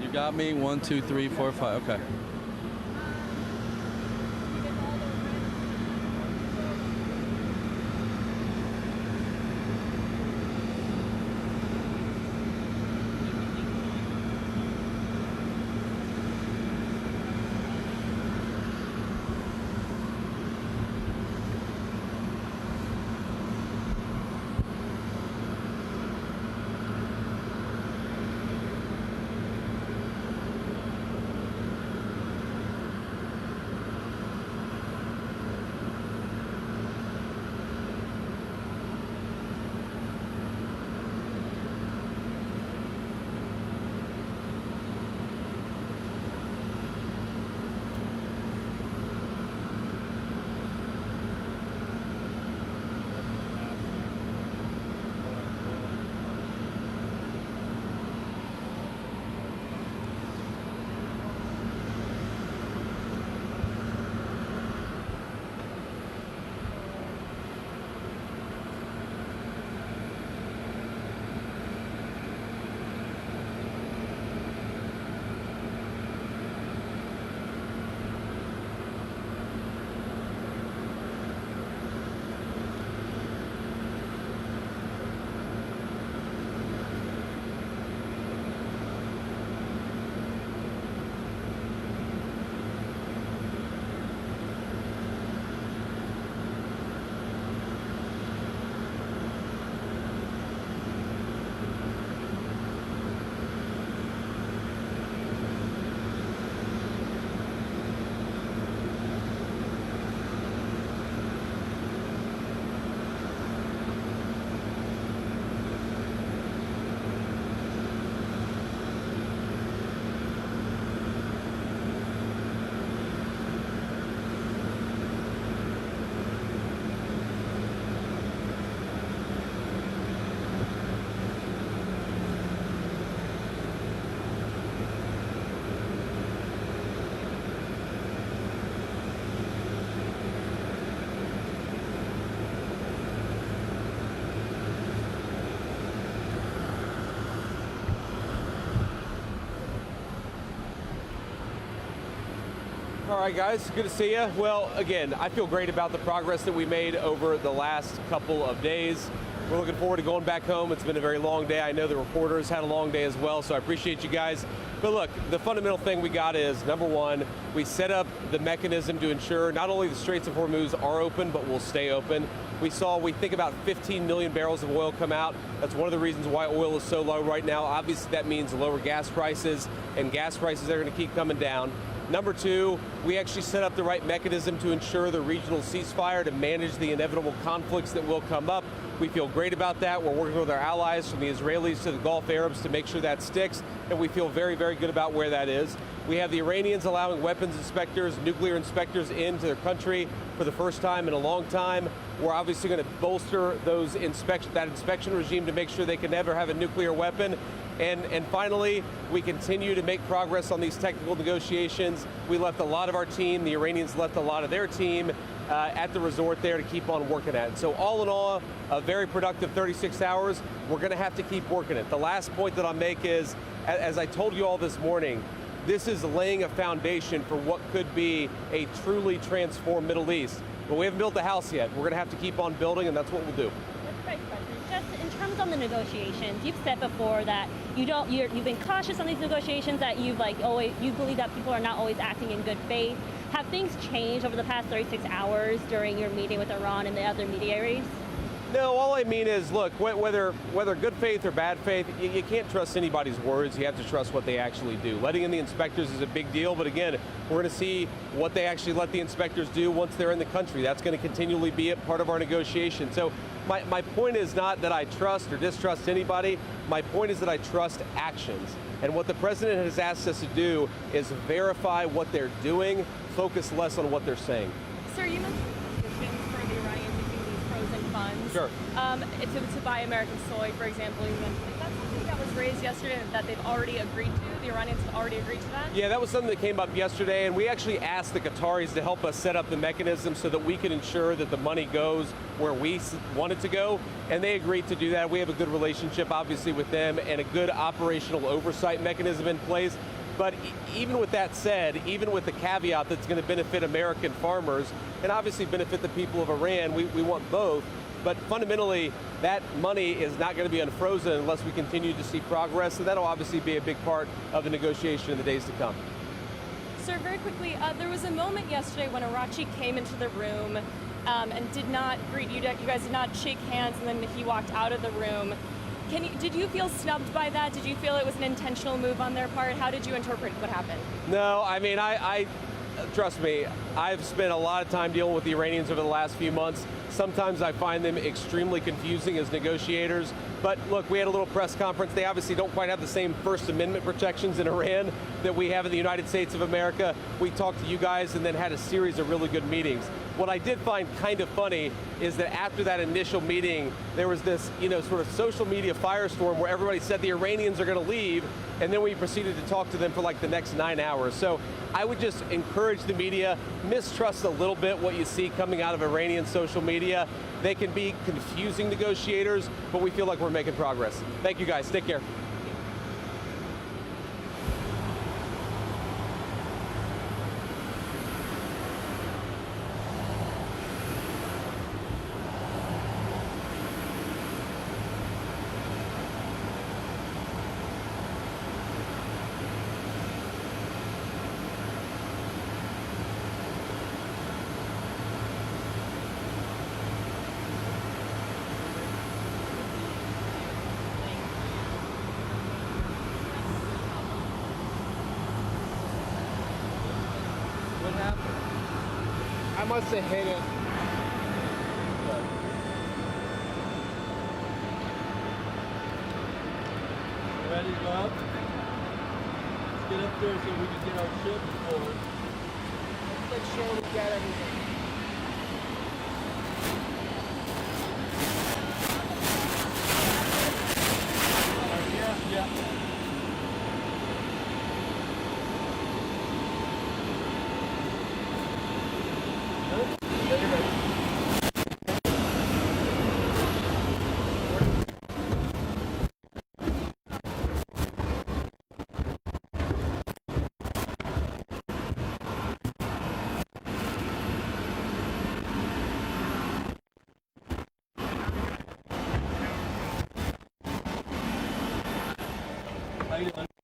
You got me. 1, 2, 3, 4, 5. Okay. All right, guys, good to see you. Well, again, I feel great about the progress that we made over the last couple of days. We're looking forward to going back home. It's been a very long day. I know the reporters had a long day as well, so I appreciate you guys. But look, the fundamental thing we got is, number one, we set up the mechanism to ensure not only the Straits of Hormuz are open, but will stay open. We think about 15 million barrels of oil come out. That's one of the reasons why oil is so low right now. Obviously, that means lower gas prices, and gas prices are going to keep coming down. Number two, we actually set up the right mechanism to ensure the regional ceasefire to manage the inevitable conflicts that will come up. We feel great about that. We're working with our allies from the Israelis to the Gulf Arabs to make sure that sticks, and we feel very, very good about where that is. We have the Iranians allowing weapons inspectors, nuclear inspectors into their country for the first time in a long time. We're obviously going to bolster that inspection regime to make sure they can never have a nuclear weapon. And finally, we continue to make progress on these technical negotiations. We left a lot of our team, the Iranians left a lot of their team at the resort there to keep on working at it. So all in all, a very productive 36 hours. We're going to have to keep working it. The last point that I'll make is, as I told you all this morning, this is laying a foundation for what could be a truly transformed Middle East. But we haven't built the house yet. We're going to have to keep on building, and that's what we'll do. That's right, President. Just in terms of the negotiations, you've said before that you've been cautious on these negotiations, that you believe that people are not always acting in good faith. Have things changed over the past 36 hours during your meeting with Iran and the other mediaries? No, all I mean is, look, whether good faith or bad faith, you can't trust anybody's words. You have to trust what they actually do. Letting in the inspectors is a big deal, but again, we're going to see what they actually let the inspectors do once they're in the country. That's going to continually be a part of our negotiation. So my point is not that I trust or distrust anybody. My point is that I trust actions. And what the president has asked us to do is verify what they're doing, focus less on what they're saying. Sir, you mentioned for the Iranians using these frozen funds Iranians Sure. to buy American soy, for example. You mentioned, is that something that was raised yesterday that they've already agreed to? The Iranians have already agreed to that? Yeah, that was something that came up yesterday, and we actually asked the Qataris to help us set up the mechanism so that we can ensure that the money goes where we want it to go, and they agreed to do that. We have a good relationship, obviously, with them and a good operational oversight mechanism in place. But even with that said, even with the caveat that's going to benefit American farmers and obviously benefit the people of Iran, we want both. But fundamentally, that money is not going to be unfrozen unless we continue to see progress, and that'll obviously be a big part of the negotiation in the days to come. Sir, very quickly, there was a moment yesterday when Arachi came into the room and did not greet you. You guys did not shake hands, and then he walked out of the room. Did you feel snubbed by that? Did you feel it was an intentional move on their part? How did you interpret what happened? No, I mean, I trust me, I've spent a lot of time dealing with the Iranians over the last few months. Sometimes I find them extremely confusing as negotiators. But look, we had a little press conference. They obviously don't quite have the same First Amendment protections in Iran that we have in the United States of America. We talked to you guys and then had a series of really good meetings. What I did find kind of funny is that after that initial meeting, there was this, sort of social media firestorm where everybody said the Iranians are going to leave, and then we proceeded to talk to them for like the next 9 hours. So I would just encourage the media, mistrust a little bit what you see coming out of Iranian social media. They can be confusing negotiators, but we feel like we're making progress. Thank you guys, take care. What happened? I must have hit it. Ready to go up? Let's get up there so we can get our ship forward. Make sure we get everything. Yeah. How you doing?